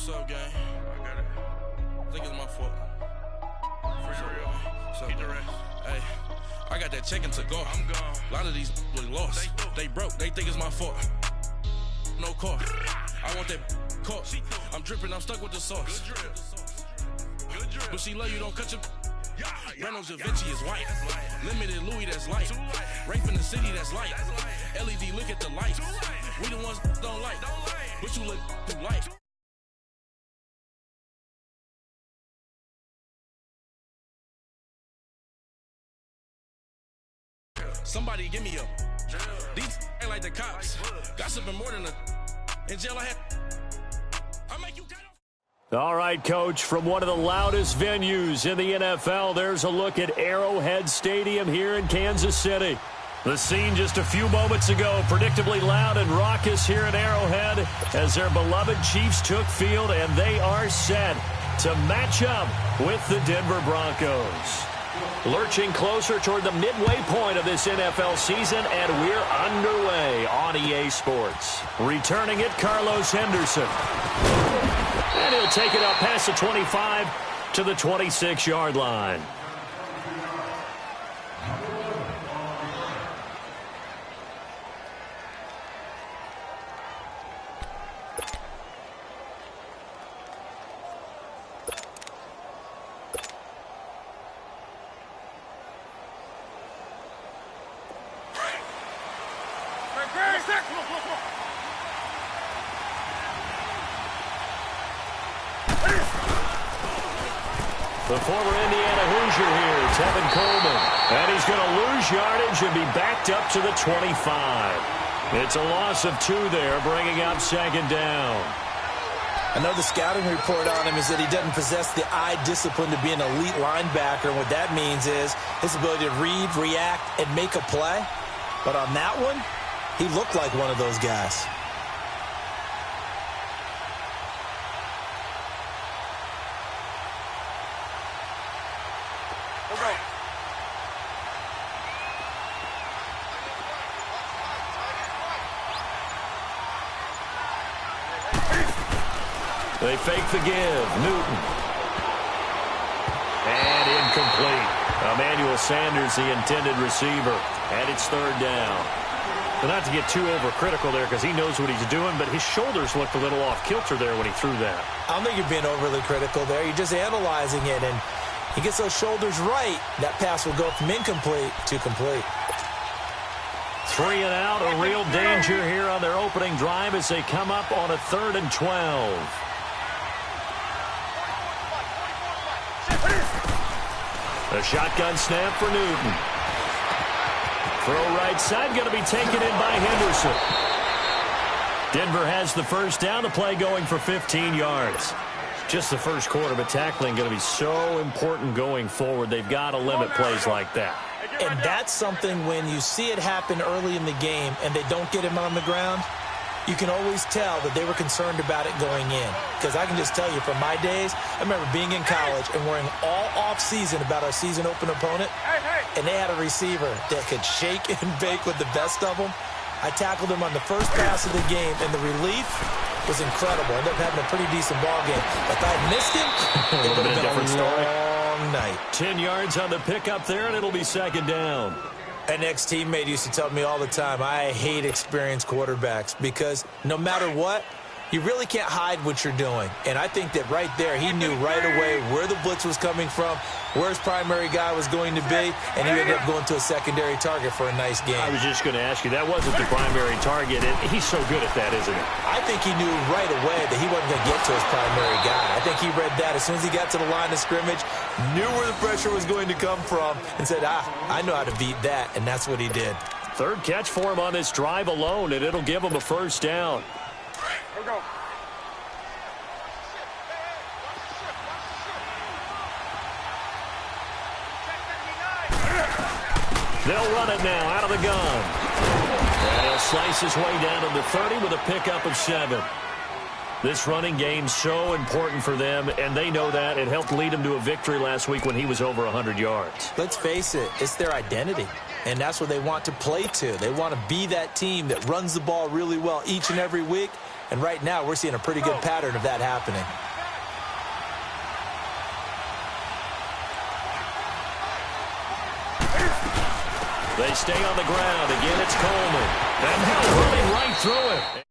What's up, gang? I got it. I think it's my fault. For real. Keep the rest. Hey, I got that check to go. I'm gone. A lot of these was lost. They broke. They think it's my fault. No car. I want that caught. I'm dripping. I'm stuck with the sauce. Good drip. Good drip. But she love you. Don't cut your. Reynolds Da Vinci is white. Limited Louis, that's light. Rape in the city, that's light. LED, look at the lights. We the ones don't like. But you look too light. Somebody give me a. These ain't like the cops. Gossiping more than a. In jail I had. I make you get off. All right, Coach, from one of the loudest venues in the NFL, there's a look at Arrowhead Stadium here in Kansas City. The scene just a few moments ago, predictably loud and raucous here at Arrowhead as their beloved Chiefs took field, and they are set to match up with the Denver Broncos. Lurching closer toward the midway point of this NFL season, and we're underway on EA Sports. Returning it, Carlos Henderson. And he'll take it up past the 25 to the 26-yard line. The former Indiana Hoosier here, Tevin Coleman. And he's going to lose yardage and be backed up to the 25. It's a loss of 2 there, bringing up second down. I know the scouting report on him is that he doesn't possess the eye discipline to be an elite linebacker. And what that means is his ability to read, react, and make a play. But on that one, he looked like one of those guys. They fake the give. Newton. And incomplete. Emmanuel Sanders, the intended receiver. And it's third down. But not to get too overcritical there because he knows what he's doing, but his shoulders looked a little off kilter there when he threw that. I don't think you're being overly critical there. You're just analyzing it, and he gets those shoulders right. That pass will go from incomplete to complete. 3 and out, a real danger here on their opening drive as they come up on a 3rd and 12. A shotgun snap for Newton. Throw right side, going to be taken in by Henderson. Denver has the first down, the play going for 15 yards. Just the first quarter, but tackling going to be so important going forward. They've got to limit plays like that. And that's something when you see it happen early in the game and they don't get him on the ground, you can always tell that they were concerned about it going in. Because I can just tell you from my days, I remember being in college and worrying all off-season about our season open opponent, and they had a receiver that could shake and bake with the best of them. I tackled him on the first pass of the game, and the relief was incredible. Ended up having a pretty decent ball game. If I had missed him, it would have been a long night. 10 yards on the pickup there, and it'll be second down. An ex-teammate used to tell me all the time, I hate experienced quarterbacks because no matter what, you really can't hide what you're doing. And I think that right there, he knew right away where the blitz was coming from, where his primary guy was going to be, and he ended up going to a secondary target for a nice game. I was just going to ask you, that wasn't the primary target. He's so good at that, isn't he? I think he knew right away that he wasn't going to get to his primary guy. I think he read that as soon as he got to the line of scrimmage, knew where the pressure was going to come from, and said, I know how to beat that, and that's what he did. Third catch for him on this drive alone, and it'll give him a first down. Here we go. They'll run it now out of the gun. And he'll slice his way down to the 30 with a pickup of 7. This running game so important for them, and they know that. It helped lead them to a victory last week when he was over 100 yards. Let's face it, it's their identity, and that's what they want to play to. They want to be that team that runs the ball really well each and every week, And right now, we're seeing a pretty good pattern of that happening. They stay on the ground. Again, it's Coleman. And he'll running right through it.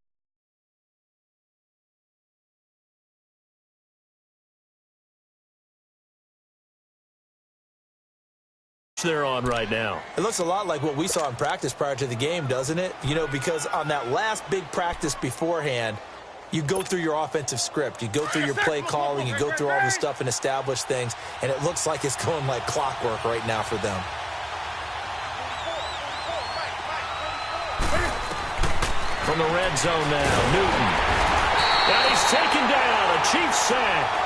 They're on right now. It looks a lot like what we saw in practice prior to the game, doesn't it? You know, because on that last big practice beforehand, you go through your offensive script. You go through your play calling. You go through all this stuff and establish things. And it looks like it's going like clockwork right now for them. From the red zone now, Newton. And he's taken down. A Chiefs sack.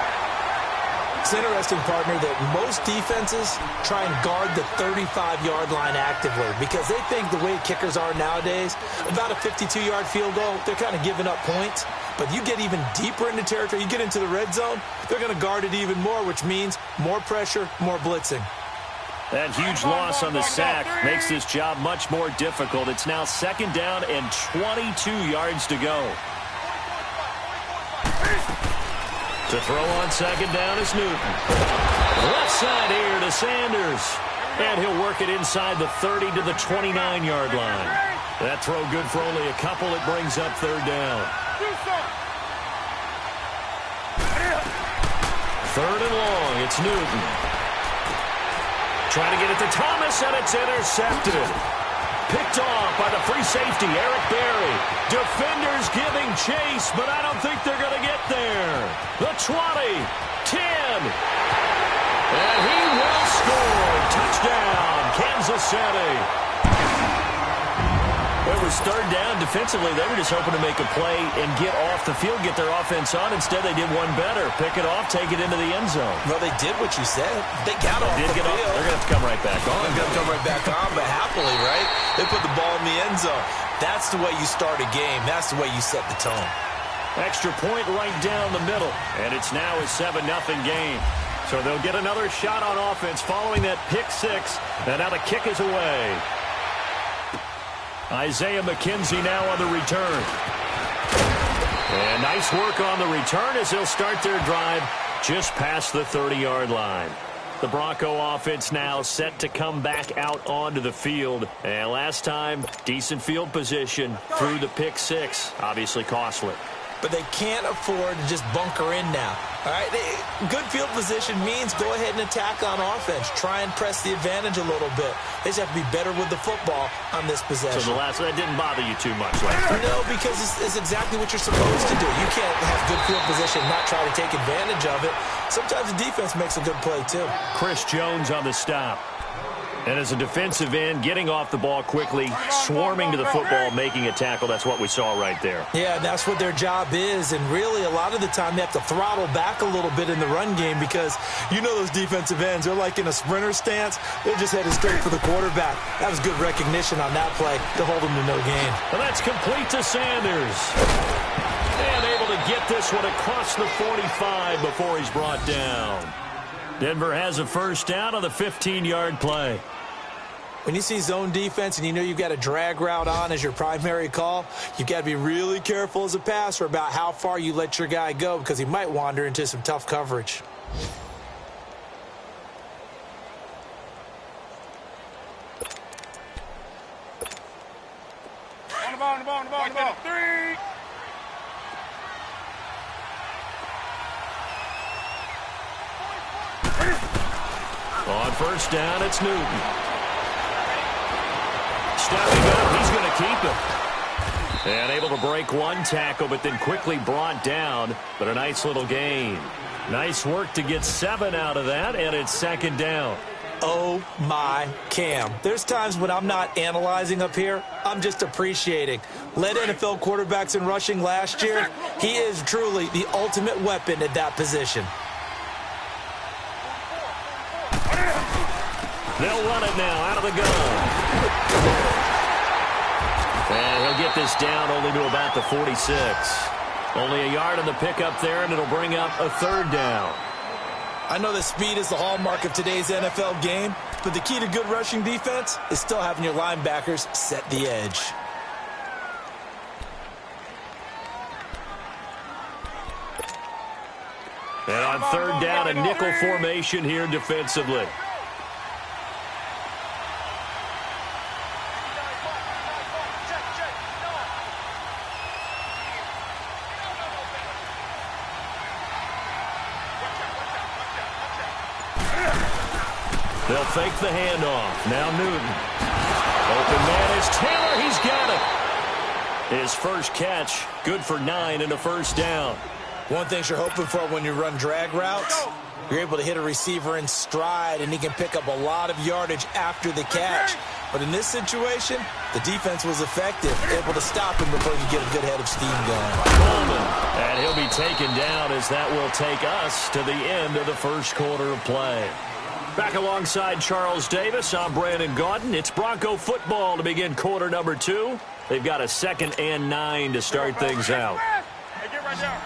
It's interesting, partner, that most defenses try and guard the 35-yard line actively because they think the way kickers are nowadays, about a 52-yard field goal, they're kind of giving up points. But you get even deeper into territory, you get into the red zone, they're going to guard it even more, which means more pressure, more blitzing. That huge loss on the sack makes this job much more difficult. It's now 2nd down and 22 yards to go. To throw on 2nd down is Newton. Left side here to Sanders. And he'll work it inside the 30 to the 29-yard line. That throw good for only a couple. It brings up 3rd down. 3rd and long. It's Newton. Trying to get it to Thomas, and it's intercepted. Picked off by the free safety, Eric Berry. Defenders giving chase, but I don't think they're going to get there. The 20, 10, and he will score. Touchdown, Kansas City. It was 3rd down. Defensively, they were just hoping to make a play and get off the field, get their offense on. Instead, they did one better. Pick it off, take it into the end zone. Well, they did what you said. They got off the field. They're going to have to come right back on. They're going to come right back on, but happily, right? They put the ball in the end zone. That's the way you start a game. That's the way you set the tone. Extra point right down the middle. And it's now a 7-0 game. So they'll get another shot on offense following that pick 6. And now the kick is away. Isaiah McKenzie now on the return. And nice work on the return as they'll start their drive just past the 30-yard line. The Bronco offense now set to come back out onto the field. And last time, decent field position through the pick 6. Obviously costly. But they can't afford to just bunker in now. All right, good field position means go ahead and attack on offense. Try and press the advantage a little bit. They just have to be better with the football on this possession. So that didn't bother you too much last time? No, because it's exactly what you're supposed to do. You can't have good field position and not try to take advantage of it. Sometimes the defense makes a good play, too. Chris Jones on the stop. And as a defensive end, getting off the ball quickly, swarming to the football, making a tackle, that's what we saw right there. Yeah, that's what their job is. And really, a lot of the time, they have to throttle back a little bit in the run game because you know those defensive ends, they're like in a sprinter stance. They're just headed straight for the quarterback. That was good recognition on that play to hold them to no gain. And that's complete to Sanders. And able to get this one across the 45 before he's brought down. Denver has a 1st down on the 15-yard play. When you see zone defense and you know you've got a drag route on as your primary call, you've got to be really careful as a passer about how far you let your guy go because he might wander into some tough coverage. On the ball. 3. On 1st down, it's Newton. Stepping up, he's going to keep it. And able to break one tackle, but then quickly brought down. But a nice little gain. Nice work to get 7 out of that, and it's 2nd down. Oh, my Cam. There's times when I'm not analyzing up here. I'm just appreciating. Led NFL quarterbacks in rushing last year. He is truly the ultimate weapon at that position. They'll run it now out of the gun. And he'll get this down only to about the 46. Only a yard on the pickup there, and it'll bring up a 3rd down. I know that speed is the hallmark of today's NFL game, but the key to good rushing defense is still having your linebackers set the edge. On third down, a nickel formation here defensively. They'll fake the handoff. Now Newton. Open man is Taylor. He's got it. His first catch, good for 9 and a first down. One thing you're hoping for when you run drag routes, you're able to hit a receiver in stride, and he can pick up a lot of yardage after the catch. But in this situation, the defense was effective, able to stop him before he could get a good head of steam going. Coleman, and he'll be taken down as that will take us to the end of the first quarter of play. Back alongside Charles Davis, I'm Brandon Gaudin. It's Bronco football to begin quarter number 2. They've got a 2nd and 9 to start things out. Hey, get right there.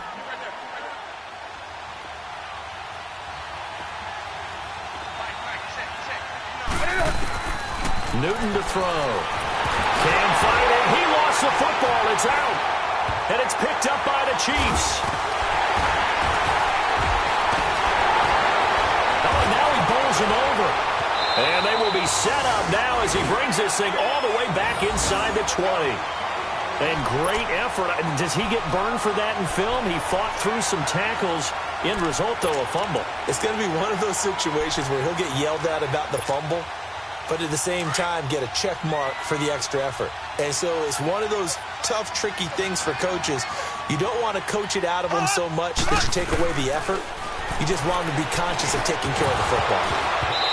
Newton to throw. Can't find it. He lost the football. It's out. And it's picked up by the Chiefs. Oh, now he bowls him over. And they will be set up now as he brings this thing all the way back inside the 20. And great effort. Does he get burned for that in film? He fought through some tackles. End result, though, a fumble. It's going to be one of those situations where he'll get yelled at about the fumble, but at the same time get a check mark for the extra effort. And so it's one of those tough, tricky things for coaches. You don't want to coach it out of them so much that you take away the effort. You just want them to be conscious of taking care of the football.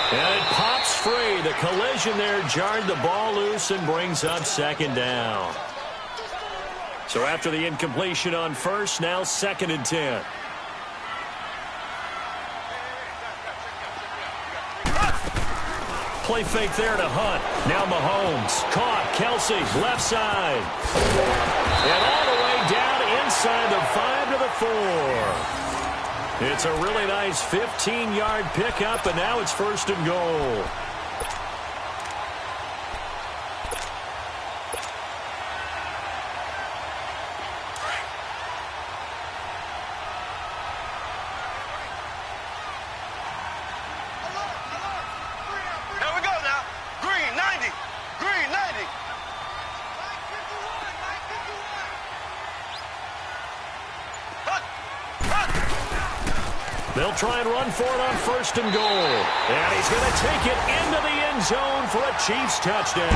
And it pops free. The collision there jarred the ball loose and brings up 2nd down. So after the incompletion on first, now 2nd and 10. Play fake there to Hunt. Now Mahomes. Caught. Kelsey. Left side. And all the way down inside the 5 to the 4. It's a really nice 15-yard pickup, and now it's 1st and goal. They'll try and run for it on 1st and goal. And he's going to take it into the end zone for a Chiefs touchdown.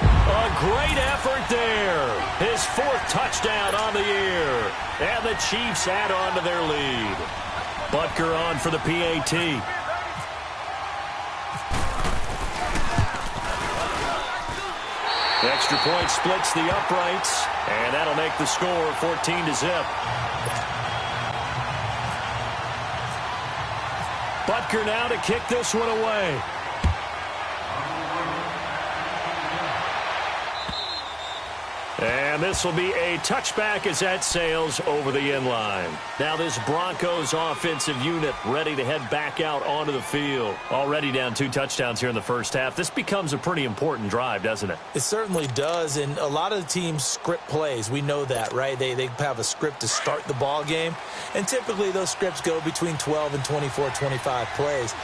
A great effort there. His 4th touchdown on the year. And the Chiefs add on to their lead. Butker on for the PAT. Extra point splits the uprights. And that'll make the score 14-0. Butker now to kick this one away. And this will be a touchback as that sails over the end line. Now this Broncos offensive unit ready to head back out onto the field. Already down 2 touchdowns here in the first half. This becomes a pretty important drive, doesn't it? It certainly does, and a lot of the teams script plays. We know that, right? They have a script to start the ball game, and typically those scripts go between 12 and 24, 25 plays.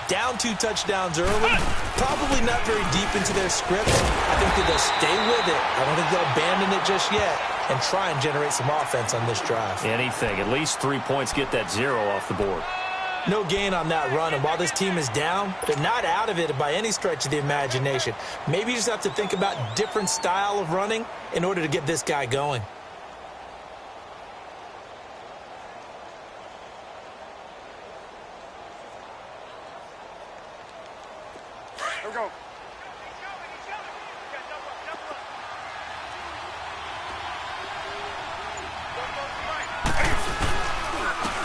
Down 2 touchdowns early, probably not very deep into their script. I think that they'll stay with it. I don't think they'll abandon it just yet and try and generate some offense on this drive. Anything. At least 3 points, get that 0 off the board. No gain on that run, and while this team is down, they're not out of it by any stretch of the imagination. Maybe you just have to think about different style of running in order to get this guy going. Here we go.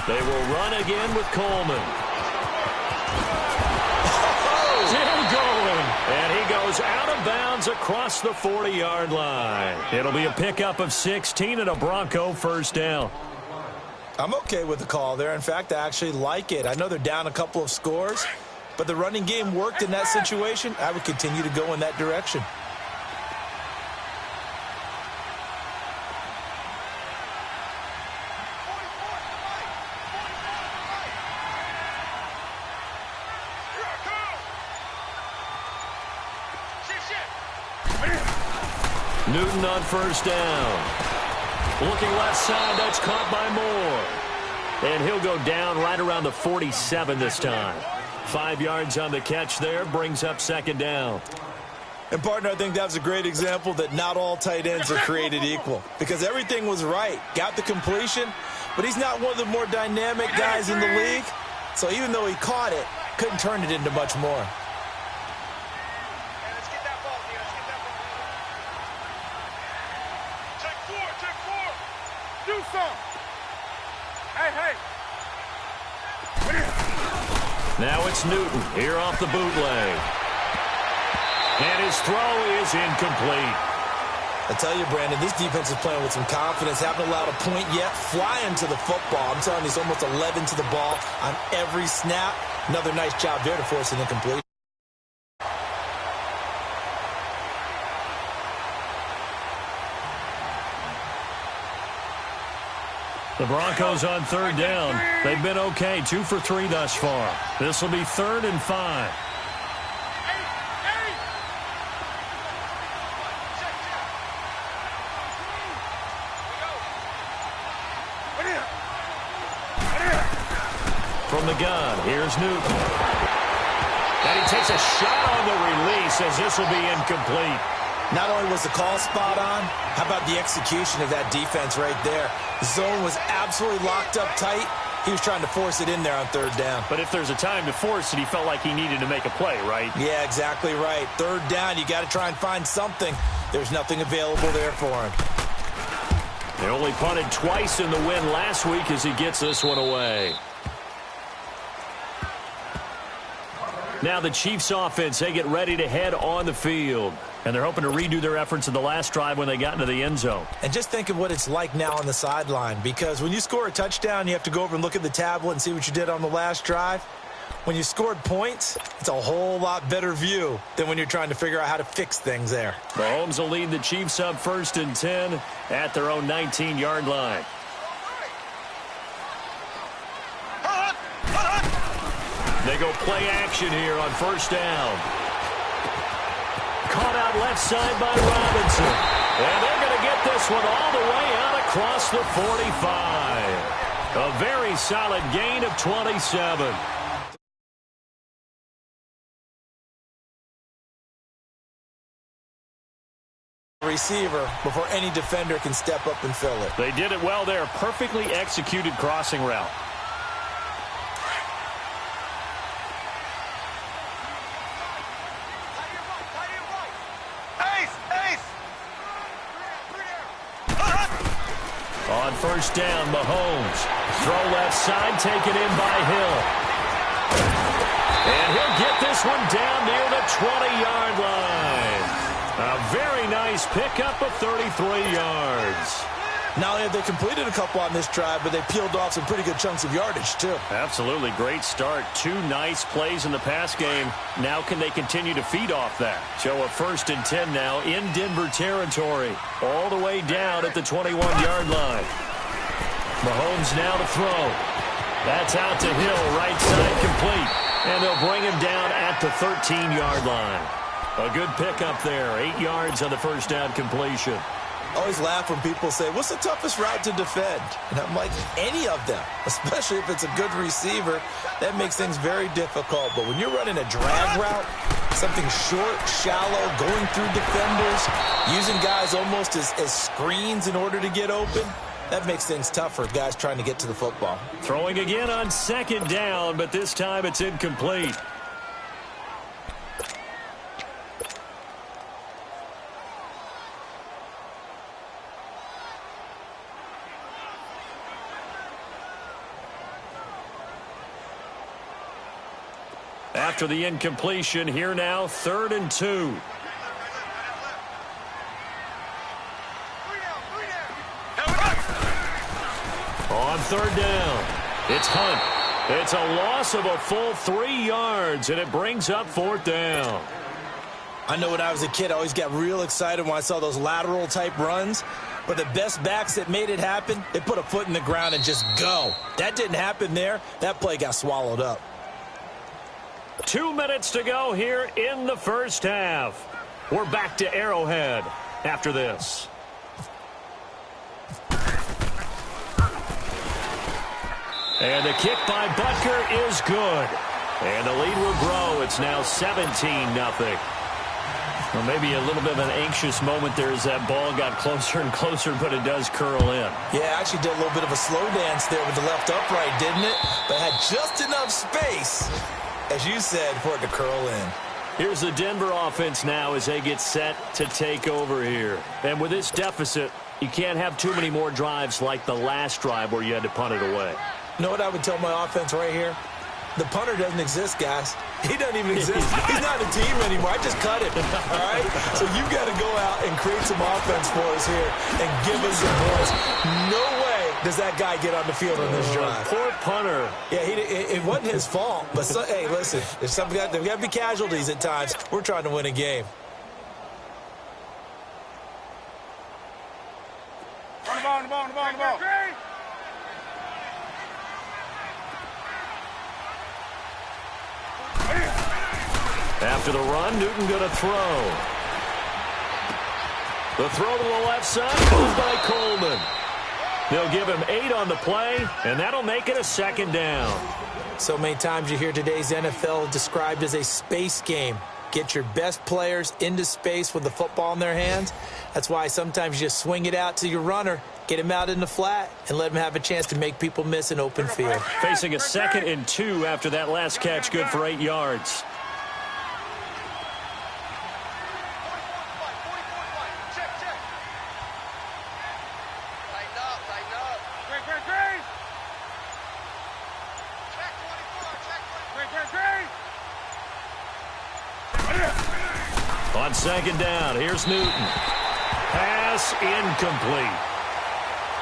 They will run again with Coleman. Still going. And he goes out of bounds across the 40-yard line. It'll be a pickup of 16 and a Bronco first down. I'm okay with the call there. In fact, I actually like it. I know they're down a couple of scores, but the running game worked in that situation. I would continue to go in that direction. Newton on first down. Looking left side, that's caught by Moore. And he'll go down right around the 47 this time. 5 yards on the catch there, brings up second down. And, partner, I think that was a great example that not all tight ends are created equal. Because everything was right. Got the completion, but he's not one of the more dynamic guys in the league. So even though he caught it, couldn't turn it into much more. Now it's Newton here off the bootleg. And his throw is incomplete. I tell you, Brandon, this defense is playing with some confidence. Haven't allowed a point yet. Flying to the football. I'm telling you, it's almost 11 to the ball on every snap. Another nice job there to force an incomplete. The Broncos on third down. They've been okay, 2 for 3 thus far. This will be 3rd and 5. From the gun, here's Newton. And he takes a shot on the release as this will be incomplete. Not only was the call spot on, how about the execution of that defense right there? The zone was absolutely locked up tight. He was trying to force it in there on third down. But if there's a time to force it, he felt like he needed to make a play, right? Yeah, exactly right. Third down, you got to try and find something. There's nothing available there for him. They only punted twice in the win last week as he gets this one away. Now the Chiefs offense, they get ready to head on the field. And they're hoping to redo their efforts in the last drive when they got into the end zone. And just think of what it's like now on the sideline. Because when you score a touchdown, you have to go over and look at the tablet and see what you did on the last drive. When you scored points, it's a whole lot better view than when you're trying to figure out how to fix things there. Mahomes will lead the Chiefs up 1st and 10 at their own 19-yard line. They go play action here on first down. Caught out left side by Robinson. And they're going to get this one all the way out across the 45. A very solid gain of 27. Receiver before any defender can step up and fill it. They did it well there. Perfectly executed crossing route. On first down, Mahomes. Throw left side, taken in by Hill. And he'll get this one down near the 20-yard line. A very nice pickup of 33 yards. Not only have they completed a couple on this drive, but they peeled off some pretty good chunks of yardage, too. Absolutely. Great start. 2 nice plays in the pass game. Now can they continue to feed off that? So a 1st and 10 now in Denver territory. All the way down at the 21-yard line. Mahomes now to throw. That's out to Hill. Right side complete. And they'll bring him down at the 13-yard line. A good pickup there. 8 yards on the first down completion. I always laugh when people say, what's the toughest route to defend? And I'm like, any of them, especially if it's a good receiver. That makes things very difficult. But when you're running a drag route, something short, shallow, going through defenders, using guys almost as screens in order to get open, that makes things tough for guys trying to get to the football. Throwing again on 2nd down, but this time it's incomplete. After the incompletion, here now, 3rd and 2. On 3rd down, it's Hunt. It's a loss of a full 3 yards, and it brings up 4th down. I know when I was a kid, I always got real excited when I saw those lateral-type runs. But the best backs that made it happen, they put a foot in the ground and just go. That didn't happen there. That play got swallowed up. 2 minutes to go here in the first half. We're back to Arrowhead. after this. And the kick by Butker is good. And the lead will grow. It's now 17-0. Well, maybe a little bit of an anxious moment there as that ball got closer and closer, but it does curl in. Yeah, actually did a little bit of a slow dance there with the left upright, didn't it? But had just enough space, as you said, for it to curl in. Here's the Denver offense now as they get set to take over here. And with this deficit, you can't have too many more drives like the last drive where you had to punt it away. You know what I would tell my offense right here? The punter doesn't exist, guys. He doesn't even exist. He's not a team anymore. I just cut him, all right? So you've got to go out and create some offense for us here and give us some points. No way does that guy get on the field on this drive. Poor punter. Yeah, it wasn't his fault. But, hey, listen, there's got to be casualties at times. We're trying to win a game. On the ball, on the ball, on the ball, on the ball. After the run, Newton going to throw. The throw to the left side goes by Coleman. They'll give him 8 on the play, and that'll make it a second down. So many times you hear today's NFL described as a space game. Get your best players into space with the football in their hands. That's why sometimes you just swing it out to your runner, get him out in the flat, and let him have a chance to make people miss an open field. Facing a 2nd and 2 after that last catch, good for 8 yards. On 2nd down, here's Newton. Pass incomplete.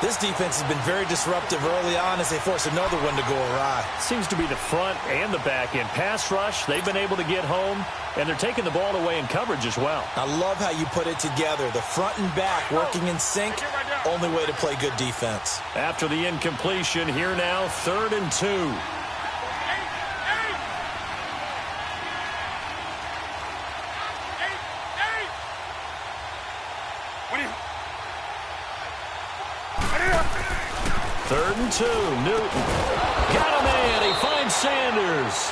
This defense has been very disruptive early on as they force another one to go awry. Seems to be the front and the back end. Pass rush, they've been able to get home, and they're taking the ball away in coverage as well. I love how you put it together. The front and back working in sync, only way to play good defense. After the incompletion, here now, 3rd and 2. Third and 2, Newton. Got a man, he finds Sanders.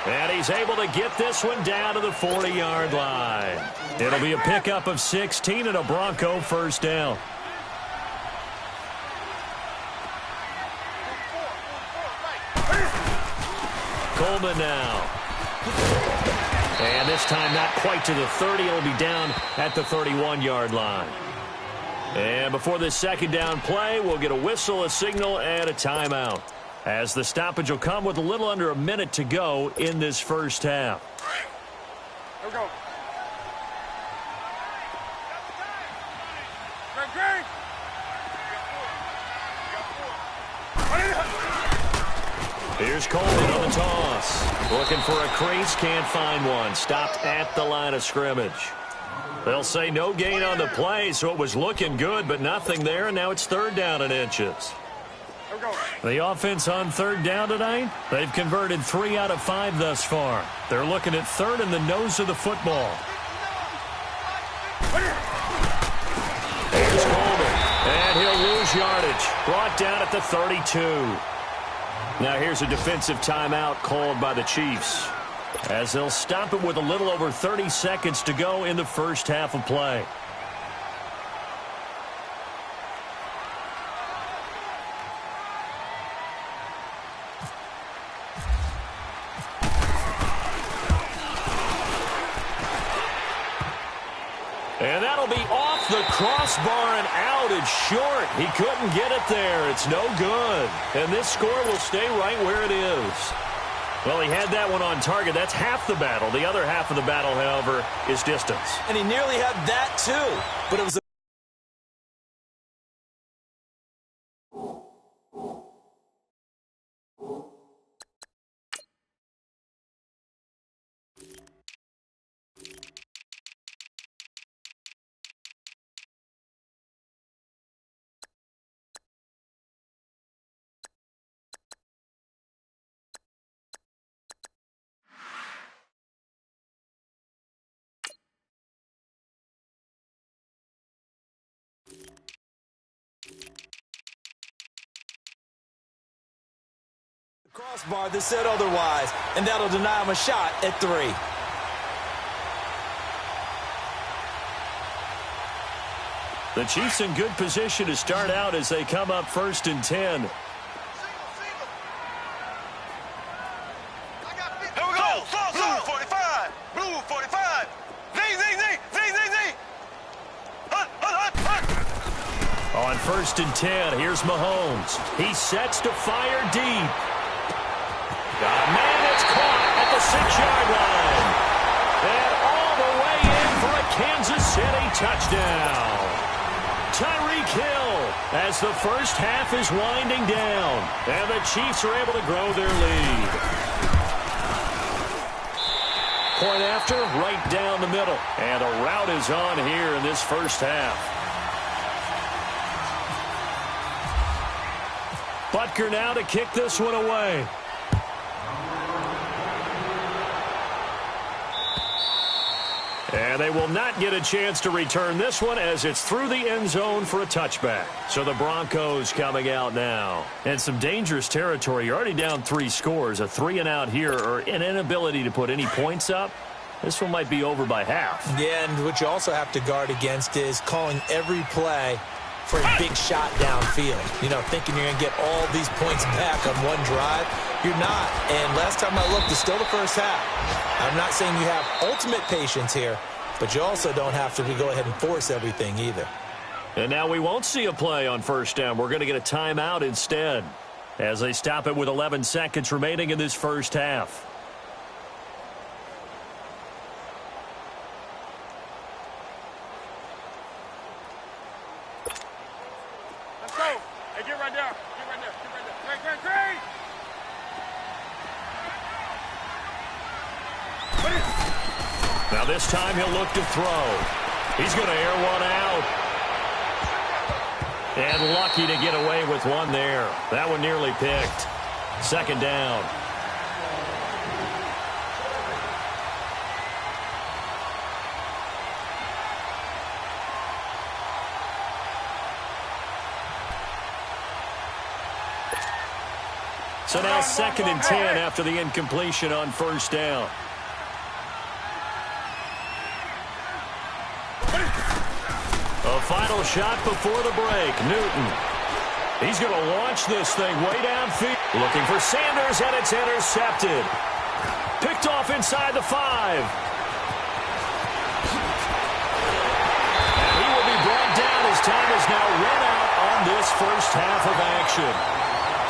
And he's able to get this one down to the 40-yard line. It'll be a pickup of 16 and a Bronco first down. Coleman now. And this time not quite to the 30. It'll be down at the 31-yard line. And before this second down play, we'll get a whistle, a signal, and a timeout, as the stoppage will come with a little under a minute to go in this first half. Here we go. Here's Coleman on the toss. Looking for a crease, can't find one. Stopped at the line of scrimmage. They'll say no gain on the play, so it was looking good, but nothing there, and now it's 3rd down and inches. The offense on 3rd down tonight, they've converted 3 out of 5 thus far. They're looking at 3rd in the nose of the football. Here's Coleman, and he'll lose yardage. Brought down at the 32. Now here's a defensive timeout called by the Chiefs, as they'll stop it with a little over 30 seconds to go in the first half of play. And that'll be off the crossbar and out. It's short. He couldn't get it there. It's no good. And this score will stay right where it is. Well, he had that one on target. That's half the battle. The other half of the battle, however, is distance. And he nearly had that, too. But it was a Crossbar that said otherwise, and that'll deny him a shot at 3. The Chiefs in good position to start out as they come up 1st and 10. Here we go. Blue 45. Blue 45. Z. On 1st and 10, here's Mahomes. He sets to fire deep. Got a man that's caught at the 6-yard line. And all the way in for a Kansas City touchdown. Tyreek Hill as the first half is winding down. And the Chiefs are able to grow their lead. Point after, right down the middle. And a rout is on here in this first half. Butker now to kick this one away. And they will not get a chance to return this one as it's through the end zone for a touchback. So the Broncos coming out now. And some dangerous territory. You're already down 3 scores. A 3-and-out here or an inability to put any points up. This one might be over by half. Yeah, and what you also have to guard against is calling every play for a big shot downfield. You know, thinking you're going to get all these points back on one drive. You're not. And last time I looked, it's still the first half. I'm not saying you have ultimate patience here, but you also don't have to go ahead and force everything either. And now we won't see a play on 1st down. We're going to get a timeout instead as they stop it with 11 seconds remaining in this first half. Let's go. Hey, get right there. Get right there. Get right there. Great. Now this time he'll look to throw. He's going to air one out. And lucky to get away with one there. That one nearly picked. 2nd down. So now 2nd and 10 after the incompletion on 1st down. A final shot before the break. Newton. He's going to launch this thing way downfield. Looking for Sanders, and it's intercepted. Picked off inside the 5. And he will be brought down as time is now run out on this first half of action.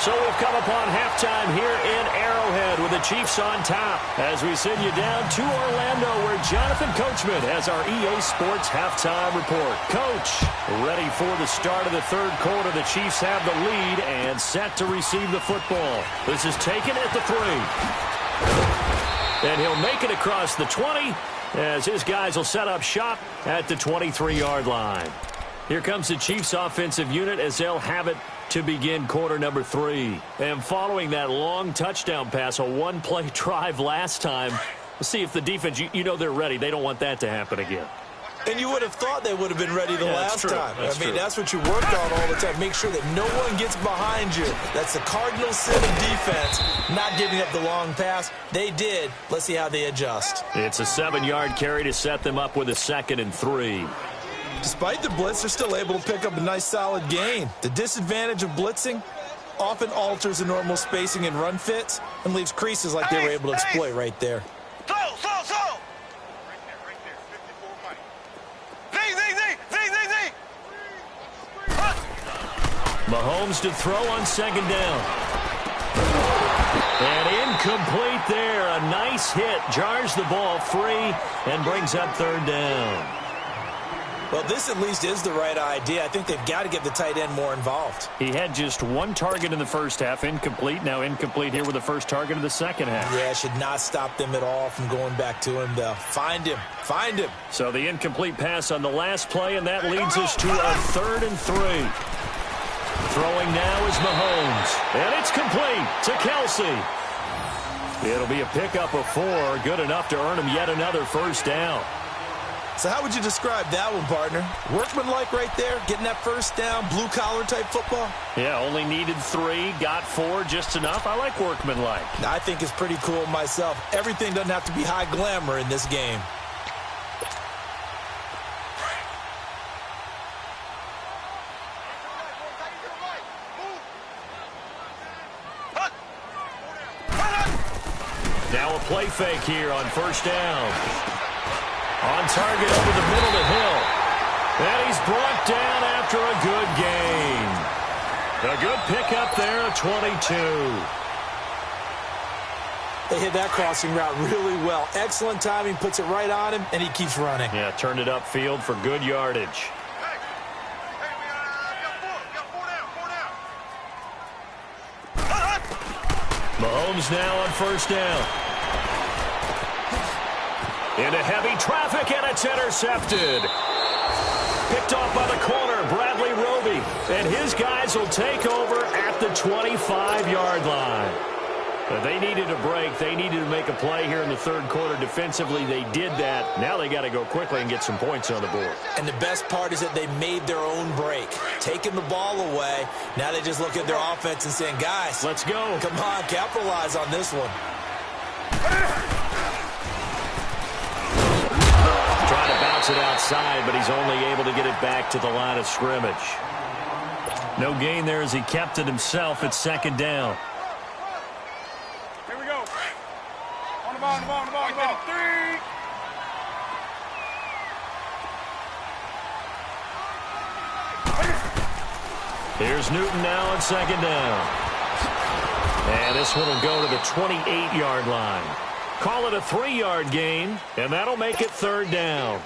So we've come upon halftime here in Arrowhead with the Chiefs on top as we send you down to Orlando where Jonathan Coachman has our EA Sports halftime report. Coach, ready for the start of the 3rd quarter. The Chiefs have the lead and set to receive the football. This is taken at the 3. And he'll make it across the 20 as his guys will set up shop at the 23-yard line. Here comes the Chiefs offensive unit as they'll have it to begin quarter number 3. And following that long touchdown pass, a one-play drive last time, we'll see if the defense, you know they're ready. They don't want that to happen again. And you would have thought they would have been ready the last time. That's true. That's what you work on all the time. Make sure that no one gets behind you. That's the cardinal sin of defense, not giving up the long pass. They did. Let's see how they adjust. It's a 7-yard carry to set them up with a 2nd and 3. Despite the blitz, they're still able to pick up a nice solid gain. The disadvantage of blitzing often alters the normal spacing and run fits and leaves creases like they were able to exploit right there. Slow. Right there. Mahomes to throw on 2nd down. And incomplete there. A nice hit. Jars the ball free and brings up 3rd down. Well, this at least is the right idea. I think they've got to get the tight end more involved. He had just 1 target in the first half, incomplete. Now incomplete here with the first target of the second half. Yeah, should not stop them at all from going back to him, though. Find him. So the incomplete pass on the last play, and that leads us to a 3rd and 3. Throwing now is Mahomes. And it's complete to Kelsey. It'll be a pickup of 4, good enough to earn him yet another first down. So how would you describe that one, partner? Workmanlike right there, getting that first down, blue-collar type football? Yeah, only needed 3, got 4, just enough. I like workmanlike. I think it's pretty cool myself. Everything doesn't have to be high glamour in this game. Now a play fake here on first down. On target over the middle to Hill. And he's brought down after a good gain. A good pickup there at 22. They hit that crossing route really well. Excellent timing, puts it right on him, and he keeps running. Yeah, turned it upfield for good yardage. Mahomes now on first down. Into heavy traffic, and it's intercepted. Picked off by the corner, Bradley Roby. And his guys will take over at the 25-yard line. They needed a break. They needed to make a play here in the third quarter. Defensively, they did that. Now they got to go quickly and get some points on the board. And the best part is that they made their own break. Taking the ball away. Now they just look at their offense and saying, guys, let's go. Come on, capitalize on this one. Trying to bounce it outside, but he's only able to get it back to the line of scrimmage. No gain there as he kept it himself at second down. Here we go. On the ball, on the ball, on the ball, on the ball. 3. Here's Newton now on second down. And this one will go to the 28-yard line. Call it a 3-yard gain, and that'll make it third down.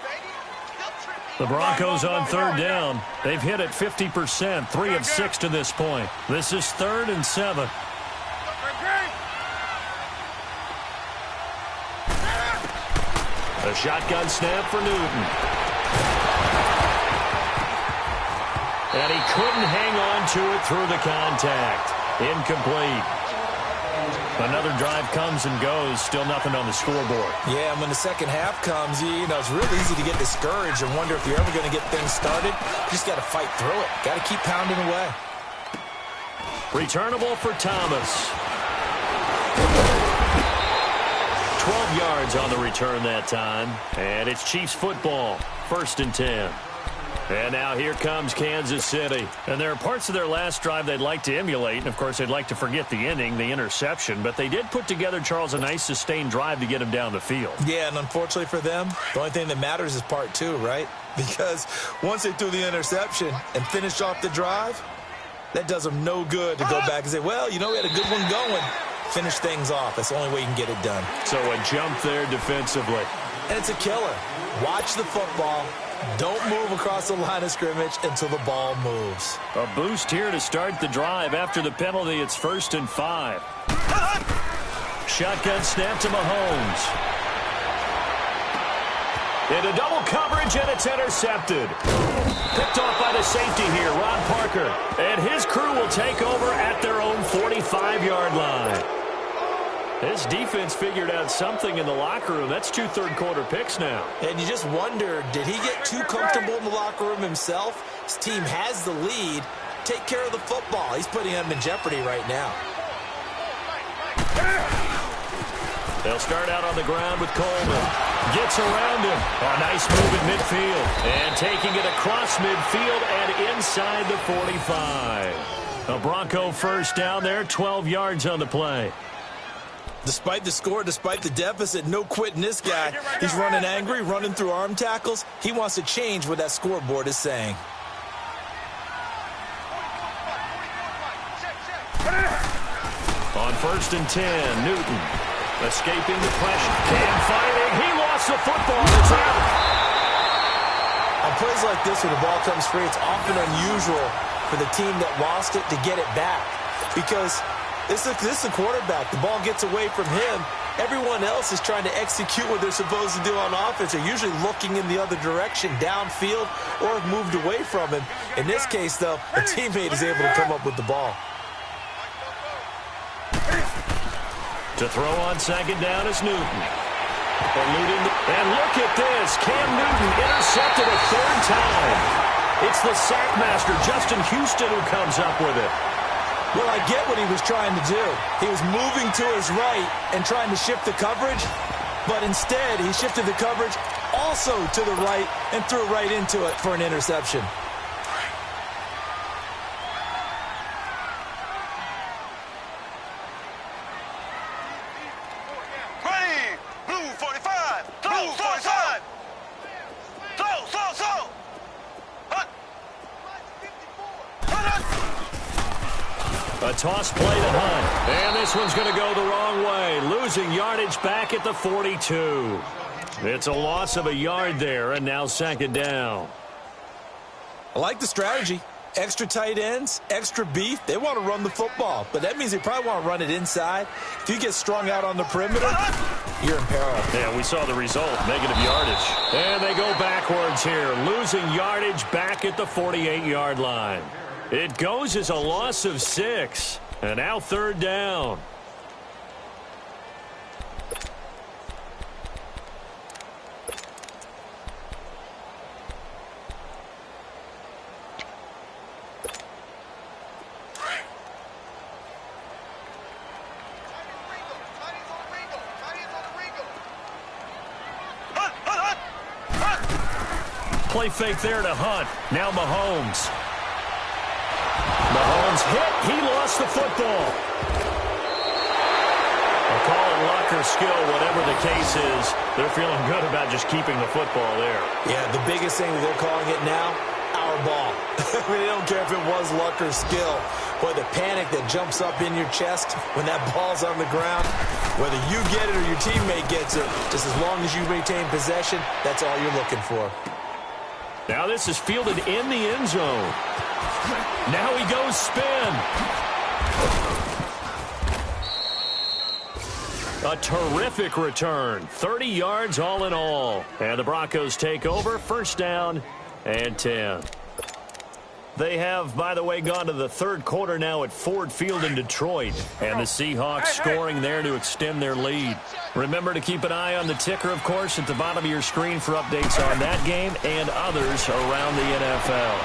The Broncos on third down. They've hit it 50%, 3 of 6 to this point. This is 3rd and 7. A shotgun snap for Newton. And he couldn't hang on to it through the contact. Incomplete. Another drive comes and goes. Still nothing on the scoreboard. Yeah, and when the second half comes, you know, it's real easy to get discouraged and wonder if you're ever going to get things started. You just got to fight through it. Got to keep pounding away. Returnable for Thomas. 12 yards on the return that time. And it's Chiefs football. 1st and 10. And now here comes Kansas City. And there are parts of their last drive they'd like to emulate. And, of course, they'd like to forget the ending, the interception. But they did put together, Charles, a nice sustained drive to get him down the field. Yeah, and unfortunately for them, the only thing that matters is part 2, right? Because once they threw the interception and finished off the drive, that does them no good to go back and say, well, you know, we had a good one going. Finish things off. That's the only way you can get it done. So a jump there defensively. And it's a killer. Watch the football. Don't move across the line of scrimmage until the ball moves. A boost here to start the drive. After the penalty, it's 1st and 5. Shotgun snap to Mahomes. Into double coverage, and it's intercepted. Picked off by the safety here, Ron Parker. And his crew will take over at their own 45-yard line. This defense figured out something in the locker room. That's 2 third-quarter picks now. And you just wonder, did he get too comfortable in the locker room himself? His team has the lead. Take care of the football. He's putting them in jeopardy right now. They'll start out on the ground with Coleman. Gets around him. A nice move at midfield. And taking it across midfield and inside the 45. A Bronco first down there, 12 yards on the play. Despite the score, despite the deficit, no quitting this guy. He's running angry, running through arm tackles. He wants to change what that scoreboard is saying. On 1st and 10, Newton escaping the pressure. Cam fighting. He lost the football. It's out. On plays like this where the ball comes free, it's often unusual for the team that lost it to get it back. Because this is the quarterback. The ball gets away from him. Everyone else is trying to execute what they're supposed to do on offense. They're usually looking in the other direction, downfield, or have moved away from him. In this case, though, a teammate is able to come up with the ball. To throw on second down is Newton. And look at this. Cam Newton intercepted a third time. It's the sackmaster, Justin Houston, who comes up with it. Well, I get what he was trying to do. He was moving to his right and trying to shift the coverage, but instead he shifted the coverage also to the right and threw right into it for an interception. Ready. Blue 45. Blue 45. Slow. Hunt. A toss play to Hunt. And this one's going to go the wrong way. Losing yardage back at the 42. It's a loss of a yard there, and now second down. I like the strategy. Extra tight ends, extra beef. They want to run the football, but that means they probably want to run it inside. If you get strung out on the perimeter, you're in peril. Yeah, we saw the result, negative yardage. And they go backwards here, losing yardage back at the 48-yard line. It goes as a loss of 6, and now third down. Play fake there to Hunt. Now Mahomes. Mahomes hit. He lost the football. I'll call it luck or skill, whatever the case is. They're feeling good about just keeping the football there. Yeah, the biggest thing that they're calling it now, our ball. I mean, they don't care if it was luck or skill. Boy, the panic that jumps up in your chest when that ball's on the ground, whether you get it or your teammate gets it, just as long as you retain possession, that's all you're looking for. Now this is fielded in the end zone. Now he goes spin. A terrific return. 30 yards all in all. And the Broncos take over. First down and 10. They have, by the way, gone to the third quarter now at Ford Field in Detroit. And the Seahawks scoring there to extend their lead. Remember to keep an eye on the ticker, of course, at the bottom of your screen for updates on that game and others around the NFL.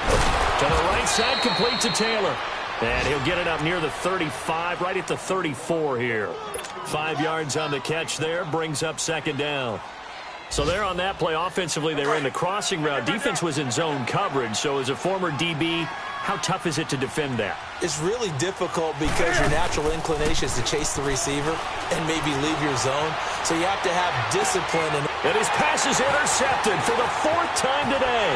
To the right side, complete to Taylor. And he'll get it up near the 35, right at the 34 here. 5 yards on the catch there, brings up second down. So they're on that play. Offensively, they were in the crossing route. Defense was in zone coverage. So as a former DB, how tough is it to defend that? It's really difficult because your natural inclination is to chase the receiver and maybe leave your zone. So you have to have discipline. And his pass is intercepted for the 4th time today.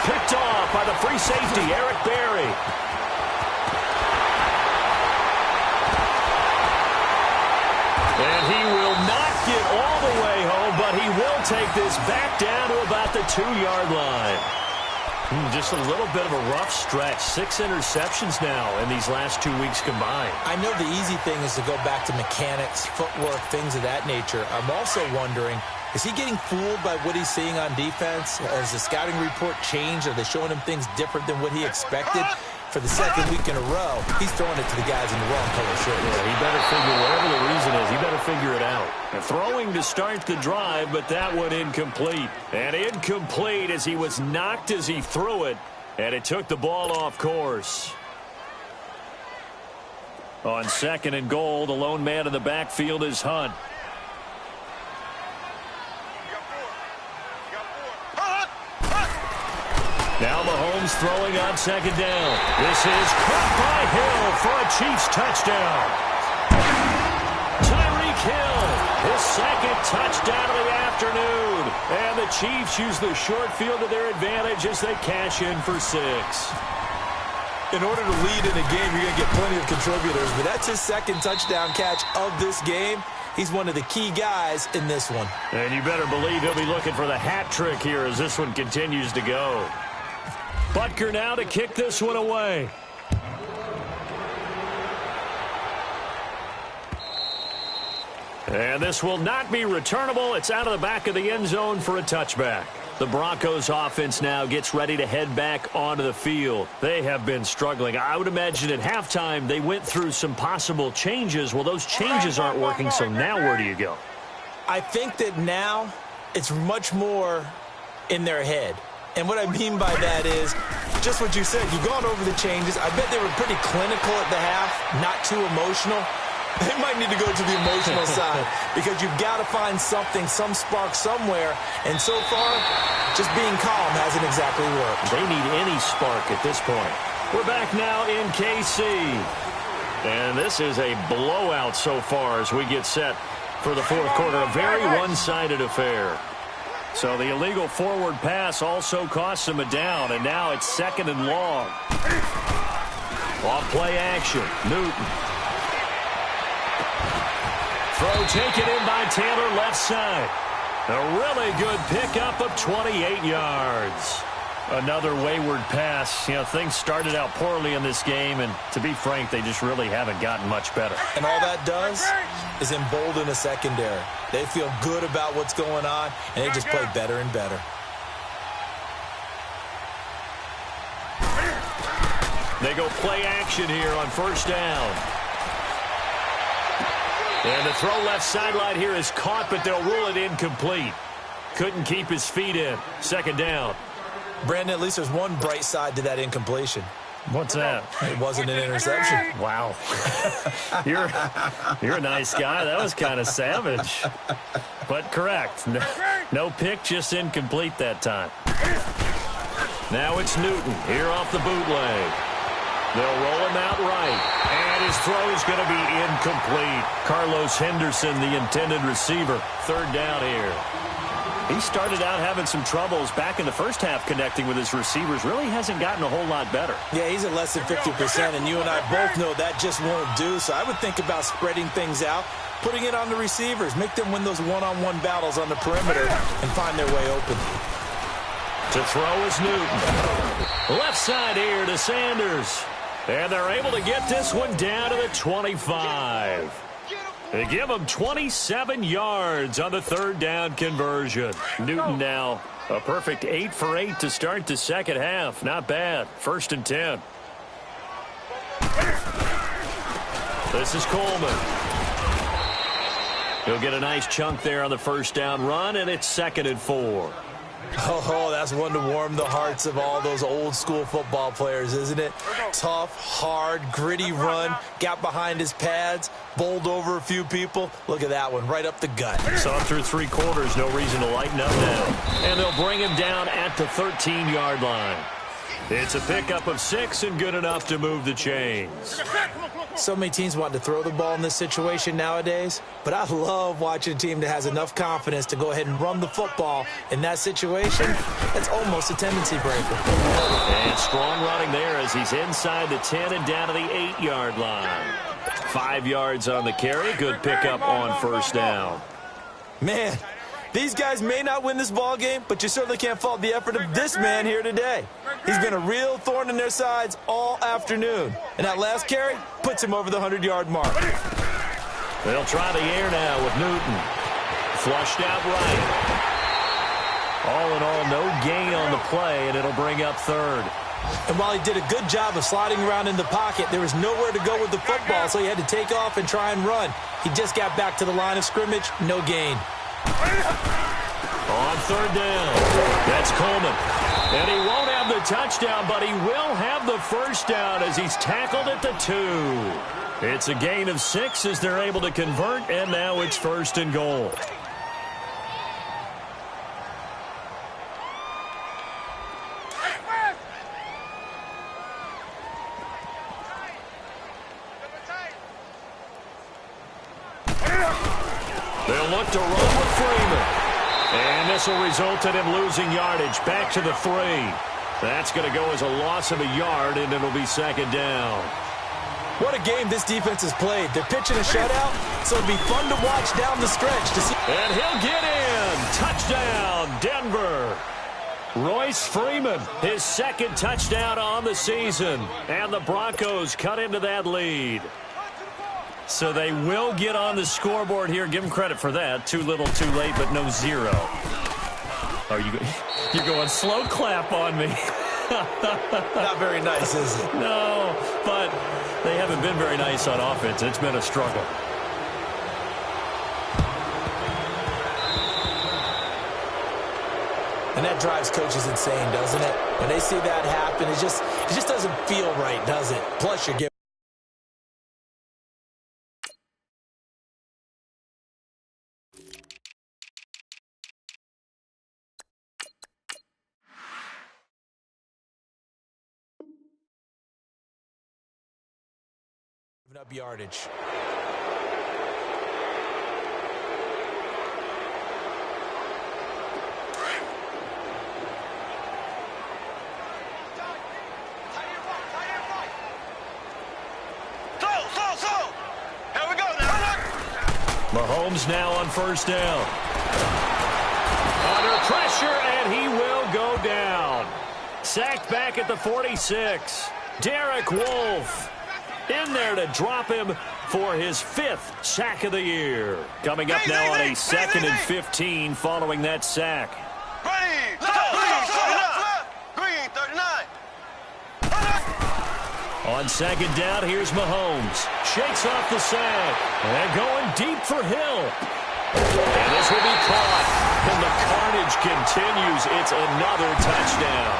Picked off by the free safety, Eric Berry. And he will not get all the way home, but he will take this back down to about the 2-yard line. Just a little bit of a rough stretch. 6 interceptions now in these last 2 weeks combined. I know the easy thing is to go back to mechanics, footwork, things of that nature. I'm also wondering, is he getting fooled by what he's seeing on defense? Has the scouting report changed? Are they showing him things different than what he expected? For the second week in a row, he's throwing it to the guys in the wrong color shirt. Yeah, he better figure, whatever the reason is, he better figure it out. And throwing to start the drive, but that one incomplete. And incomplete as he was knocked as he threw it, and it took the ball off course. On 2nd and goal, the lone man in the backfield is Hunt. Now Mahomes throwing on 2nd down. This is caught by Hill for a Chiefs touchdown. Tyreek Hill, his 2nd touchdown of the afternoon. And the Chiefs use the short field to their advantage as they cash in for 6. In order to lead in a game, you're going to get plenty of contributors, but that's his 2nd touchdown catch of this game. He's one of the key guys in this one. And you better believe he'll be looking for the hat trick here as this one continues to go. Butker now to kick this one away. And this will not be returnable. It's out of the back of the end zone for a touchback. The Broncos offense now gets ready to head back onto the field. They have been struggling. I would imagine at halftime they went through some possible changes. Well, those changes aren't working, so now where do you go? I think that now it's much more in their head. And what I mean by that is just what you said. You've gone over the changes. I bet they were pretty clinical at the half, not too emotional. They might need to go to the emotional side because you've got to find something, some spark somewhere. And so far, just being calm hasn't exactly worked. They need any spark at this point. We're back now in KC. And this is a blowout so far as we get set for the fourth quarter. A very one-sided affair. So the illegal forward pass also costs him a down, and now it's 2nd and long. Off play action. Newton. Throw taken in by Taylor left side. A really good pickup of 28 yards. Another wayward pass. You know, things started out poorly in this game, and to be frank, they just really haven't gotten much better. And all that does is embolden the secondary. They feel good about what's going on, and they just play better and better. They go play action here on first down. And the throw left sideline here is caught, but they'll rule it incomplete. Couldn't keep his feet in. 2nd down. Brandon, at least there's one bright side to that incompletion. What's that? It wasn't an interception. Wow. You're a nice guy. That was kind of savage. But correct. No pick, just incomplete that time. Now it's Newton here off the bootleg. They'll roll him out right. And his throw is going to be incomplete. Carlos Henderson, the intended receiver. 3rd down here. He started out having some troubles back in the first half connecting with his receivers. Really hasn't gotten a whole lot better. Yeah, he's at less than 50%, and you and I both know that just won't do. So I would think about spreading things out, putting it on the receivers, make them win those one-on-one battles on the perimeter and find their way open. To throw is Newton. Left side here to Sanders. And they're able to get this one down to the 25. They give him 27 yards on the 3rd down conversion. Newton now a perfect 8 for 8 to start the second half. Not bad. 1st and 10. This is Coleman. He'll get a nice chunk there on the first down run, and it's 2nd and 4. Oh, that's one to warm the hearts of all those old school football players, isn't it? Tough, hard, gritty run, got behind his pads, bowled over a few people. Look at that one, right up the gut. So through 3 quarters, no reason to lighten up now. And they'll bring him down at the 13-yard line. It's a pickup of 6 and good enough to move the chains. So many teams want to throw the ball in this situation nowadays, but I love watching a team that has enough confidence to go ahead and run the football in that situation. That's almost a tendency breaker. And strong running there as he's inside the 10 and down to the 8-yard line. 5 yards on the carry. Good pickup on first down. Man, these guys may not win this ball game, but you certainly can't fault the effort of this man here today. He's been a real thorn in their sides all afternoon. And that last carry puts him over the 100-yard mark. They'll try the air now with Newton. Flushed out right. All in all, no gain on the play, and it'll bring up 3rd. And while he did a good job of sliding around in the pocket, there was nowhere to go with the football, so he had to take off and try and run. He just got back to the line of scrimmage, no gain. On 3rd down, that's Coleman. And he won't have the touchdown, but he will have the first down as he's tackled at the 2. It's a gain of 6 as they're able to convert, and now it's 1st and goal. They'll look to run with Freeman. And this will result in him losing yardage back to the 3. That's going to go as a loss of a yard, and it'll be 2nd down. What a game this defense has played. They're pitching a shutout, so it'll be fun to watch down the stretch to see. And he'll get in. Touchdown, Denver. Royce Freeman, his 2nd touchdown on the season. And the Broncos cut into that lead. So they will get on the scoreboard here. Give them credit for that. Too little, too late, but no 0. Are you're going slow clap on me. Not very nice, is it? No, but they haven't been very nice on offense. It's been a struggle. And that drives coaches insane, doesn't it? When they see that happen, it just doesn't feel right, does it? Plus, you're giving up yardage. Here we go now. Mahomes now on first down. Under pressure, and he will go down. Sacked back at the 46. Derek Wolfe in there to drop him for his 5th sack of the year. Coming up now on a 2nd and 15 following that sack. Green 39. On 2nd down, here's Mahomes. Shakes off the sack. And going deep for Hill. And this will be caught. And the carnage continues. It's another touchdown.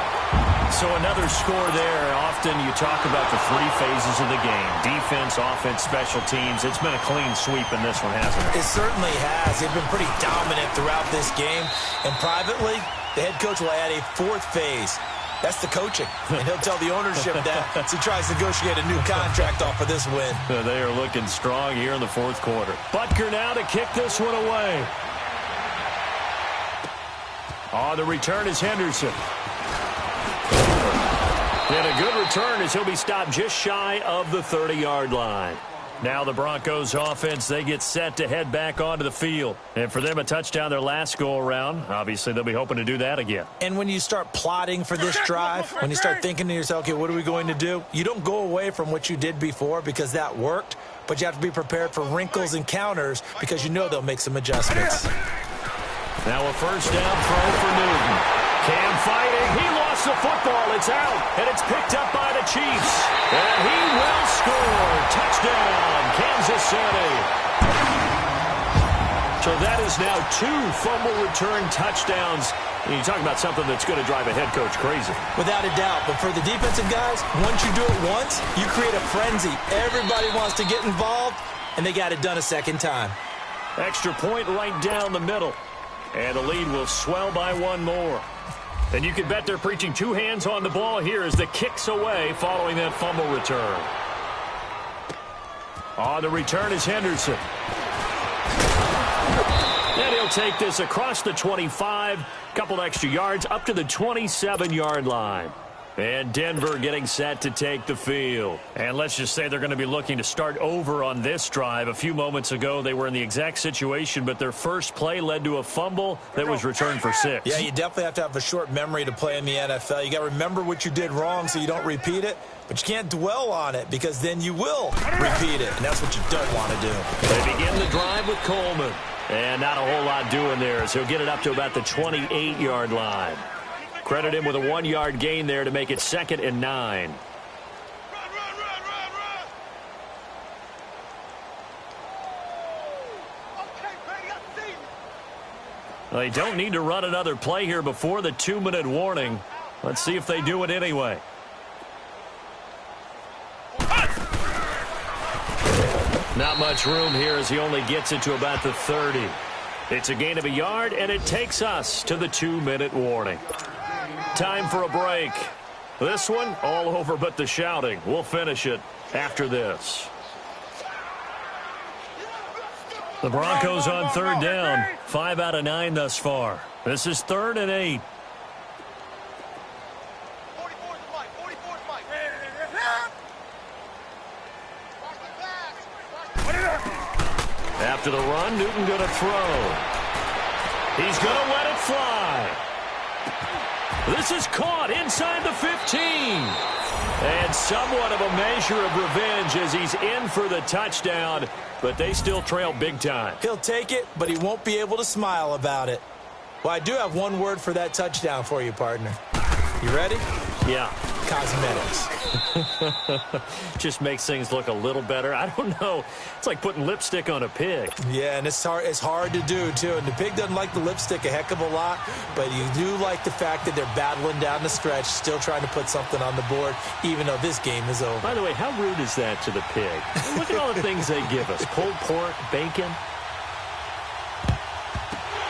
So another score there. Often you talk about the 3 phases of the game. Defense, offense, special teams. It's been a clean sweep in this one, hasn't it? It certainly has. They've been pretty dominant throughout this game. And privately, the head coach will add a 4th phase. That's the coaching. And he'll tell the ownership that as he tries to negotiate a new contract off of this win. They are looking strong here in the 4th quarter. Butker now to kick this one away. On the return is Henderson. And a good return as he'll be stopped just shy of the 30-yard line. Now the Broncos offense, they get set to head back onto the field. And for them, a touchdown their last go-around. Obviously, they'll be hoping to do that again. And when you start plotting for this drive, when you start thinking to yourself, okay, what are we going to do? You don't go away from what you did before because that worked, but you have to be prepared for wrinkles and counters because you know they'll make some adjustments. Now a first down throw for Newton. Cam fighting. He lost the football. It's out, and it's picked up by the Chiefs. And he will score. Touchdown, Kansas City. So that is now 2 fumble return touchdowns. And you talk about something that's going to drive a head coach crazy. Without a doubt. But for the defensive guys, once you do it once, you create a frenzy. Everybody wants to get involved, and they got it done a second time. Extra point right down the middle. And the lead will swell by 1 more. And you can bet they're preaching 2 hands on the ball here as the kick's away following that fumble return. On the return is Henderson. And he'll take this across the 25, couple extra yards up to the 27-yard line. And Denver getting set to take the field. And let's just say they're going to be looking to start over on this drive. A few moments ago, they were in the exact situation, but their first play led to a fumble that was returned for 6. Yeah, you definitely have to have a short memory to play in the NFL. You got to remember what you did wrong so you don't repeat it, but you can't dwell on it because then you will repeat it, and that's what you don't want to do. They begin the drive with Coleman. And not a whole lot doing there, so he'll get it up to about the 28-yard line. Credit him with a 1-yard gain there to make it 2nd and 9. Run. Okay, Brady, I see you. They don't need to run another play here before the 2-minute warning. Let's see if they do it anyway. Not much room here as he only gets it to about the 30. It's a gain of a yard, and it takes us to the 2-minute warning. Time for a break. This one, all over but the shouting. We'll finish it after this. The Broncos on 3rd down. 5 out of 9 thus far. This is 3rd and 8. 44's Mike. After the run, Newton going to throw. He's going to let it fly. This is caught inside the 15. And somewhat of a measure of revenge as he's in for the touchdown, but they still trail big time. He'll take it, but he won't be able to smile about it. Well, I do have one word for that touchdown for you, partner. You ready? Yeah. Cosmetics. Just makes things look a little better. I don't know. It's like putting lipstick on a pig. Yeah, and it's hard to do, too. And the pig doesn't like the lipstick a heck of a lot, but you do like the fact that they're battling down the stretch, still trying to put something on the board, even though this game is over. By the way, how rude is that to the pig? Look at all the things they give us. Pulled pork, bacon.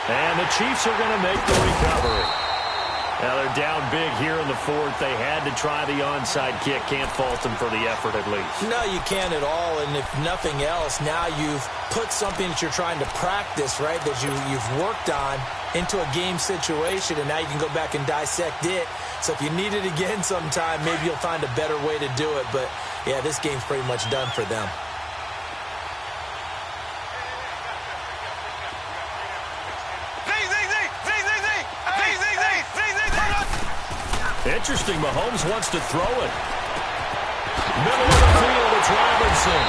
And the Chiefs are going to make the recovery. Now they're down big here in the fourth. They had to try the onside kick. Can't fault them for the effort at least. No, you can't at all. And if nothing else, now you've put something that you're trying to practice, right, that you've worked on into a game situation, and now you can go back and dissect it. So if you need it again sometime, maybe you'll find a better way to do it. But, yeah, this game's pretty much done for them. Interesting, Mahomes wants to throw it. Middle of the field, it's Robinson.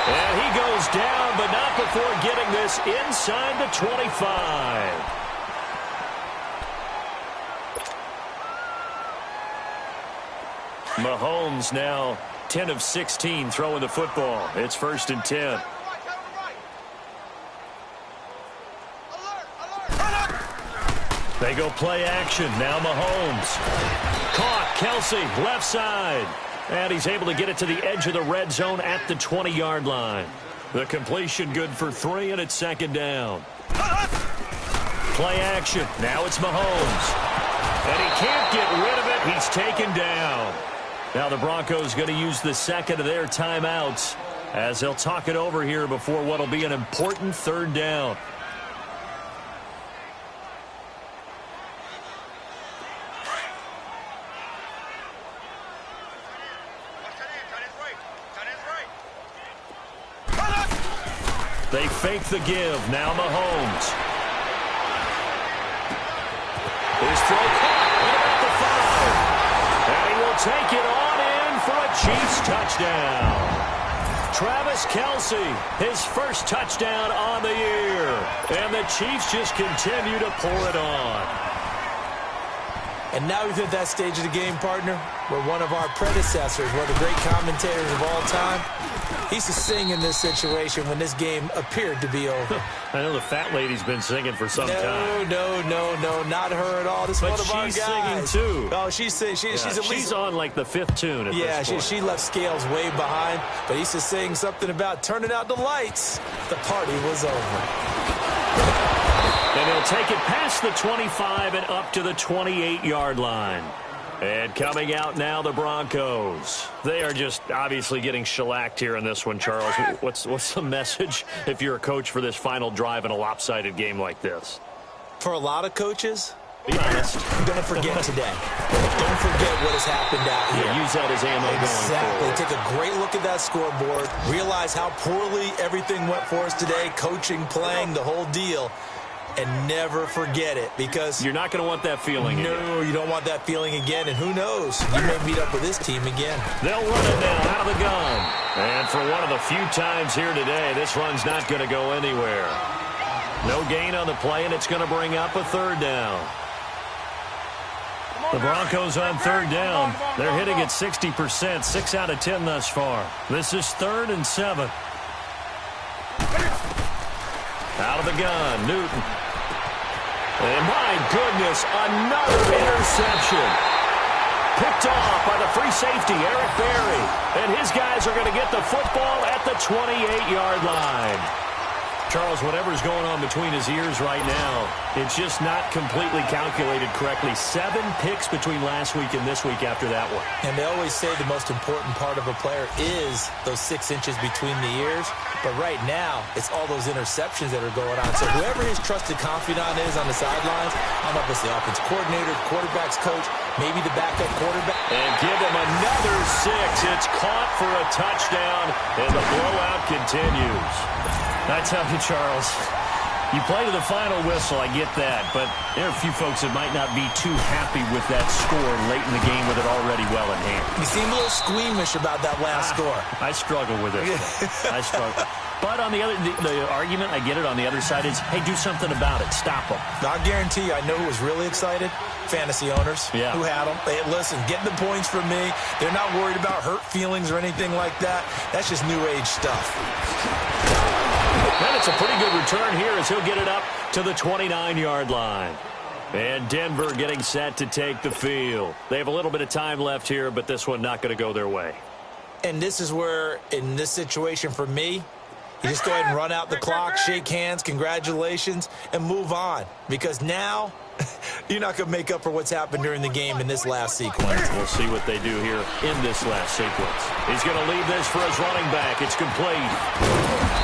And he goes down, but not before getting this inside the 25. Mahomes now 10 of 16 throwing the football. It's 1st and 10. They go play action. Now Mahomes. Caught. Kelsey, left side. And he's able to get it to the edge of the red zone at the 20-yard line. The completion good for 3, and it's 2nd down. Play action. Now it's Mahomes. And he can't get rid of it. He's taken down. Now the Broncos going to use the second of their timeouts as they'll talk it over here before what will be an important 3rd down. They fake the give. Now Mahomes. His throw caught at the 5. And he will take it on in for a Chiefs touchdown. Travis Kelsey, his first touchdown on the year. And the Chiefs just continue to pour it on. And now we've hit that stage of the game, partner, where one of our predecessors, one of the great commentators of all time, he used to sing in this situation when this game appeared to be over. I know the fat lady's been singing for some time. No, not her at all. This is one of our guys. But she's singing too. Oh, she's at least... She's on like the 5th tune at this point. She left Scales way behind, but he used to sing something about turning out the lights. The party was over. And he'll take it past the 25 and up to the 28-yard line. And coming out now, the Broncos. They are just obviously getting shellacked here in this one, Charles. What's the message if you're a coach for this final drive in a lopsided game like this? For a lot of coaches, be honest. Don't forget today. Don't forget what has happened out here. Yeah, use that as ammo going forward. Take a great look at that scoreboard. Realize how poorly everything went for us today. Coaching, playing, the whole deal. And never forget it, because you're not going to want that feeling again. No, you don't want that feeling again. And who knows? You may meet up with this team again. They'll run it now out of the gun. And for one of the few times here today, this run's not going to go anywhere. No gain on the play, and it's going to bring up a 3rd down. The Broncos on 3rd down. They're hitting at 60%, 6 out of 10 thus far. This is 3rd and 7. Out of the gun, Newton. And my goodness, another interception. Picked off by the free safety, Eric Berry. And his guys are going to get the football at the 28-yard line. Charles, whatever's going on between his ears right now, it's just not completely calculated correctly. 7 picks between last week and this week after that one. And they always say the most important part of a player is those 6 inches between the ears. But right now, it's all those interceptions that are going on. So whoever his trusted confidant is on the sidelines, I don't know if it's the offense coordinator, quarterback's coach, maybe the backup quarterback. And give him another 6. It's caught for a touchdown, and the blowout continues. I tell you, Charles, You play to the final whistle, I get that, but there are a few folks that might not be too happy with that score late in the game with it already well in hand. You seem a little squeamish about that last score. I struggle with it. I struggle. But on the argument, I get it, on the other side is, hey, do something about it. Stop them. I guarantee you, I know who was really excited. Fantasy owners who had them. Hey, listen, get the points from me. They're not worried about hurt feelings or anything like that. That's just new age stuff. And it's a pretty good return here as he'll get it up to the 29-yard line. And Denver getting set to take the field. They have a little bit of time left here, but this one not going to go their way. And this is where, in this situation for me, you just go ahead and run out the clock, shake hands, congratulations, and move on. Because now, you're not going to make up for what's happened during the game in this last sequence. We'll see what they do here in this last sequence. He's going to leave this for his running back. It's complete.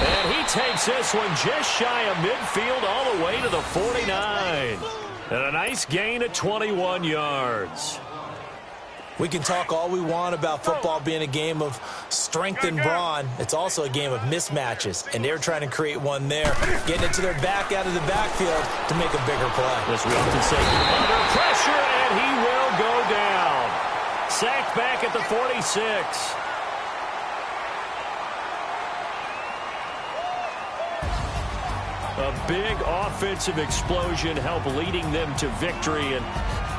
And he takes this one just shy of midfield all the way to the 49. And a nice gain of 21 yards. We can talk all we want about football being a game of strength and brawn. It's also a game of mismatches, and they're trying to create one there, getting it to their back out of the backfield to make a bigger play. As we often say, under pressure, and he will go down. Sacked back at the 46. A big offensive explosion helped leading them to victory, and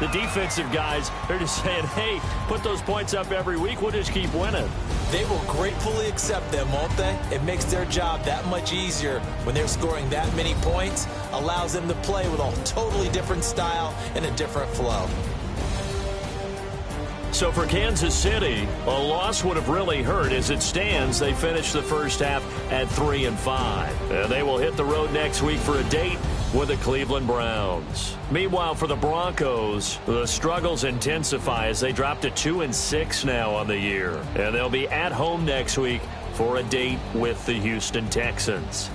the defensive guys, they're just saying, hey, put those points up every week. We'll just keep winning. They will gratefully accept them, won't they? It makes their job that much easier when they're scoring that many points. Allows them to play with a totally different style and a different flow. So for Kansas City, a loss would have really hurt. As it stands, they finished the first half at 3-5. And they will hit the road next week for a date with the Cleveland Browns. Meanwhile, for the Broncos, the struggles intensify as they drop to 2-6 now on the year. And they'll be at home next week for a date with the Houston Texans.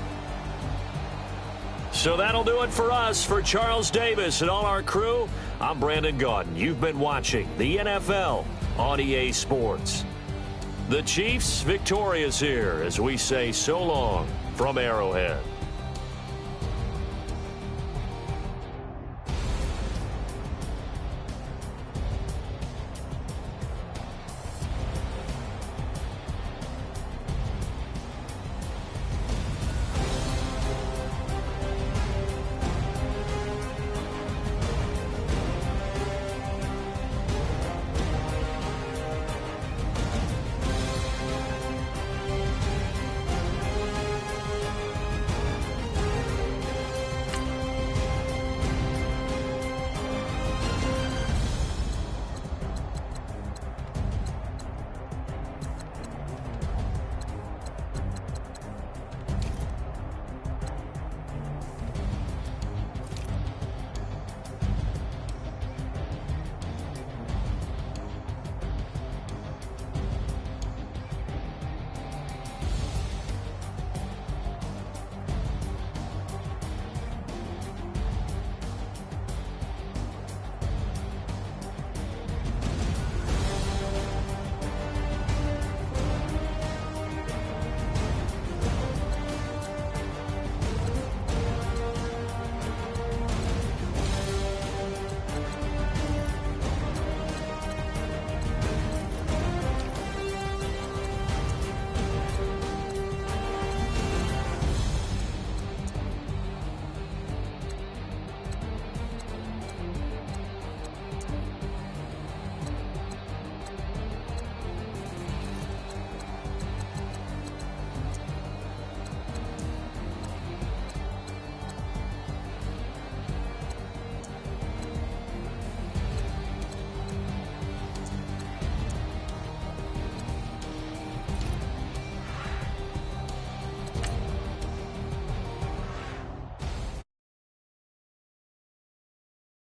So that'll do it for us. For Charles Davis and all our crew, I'm Brandon Gaudin. You've been watching the NFL on EA Sports. The Chiefs victorious here as we say so long from Arrowhead.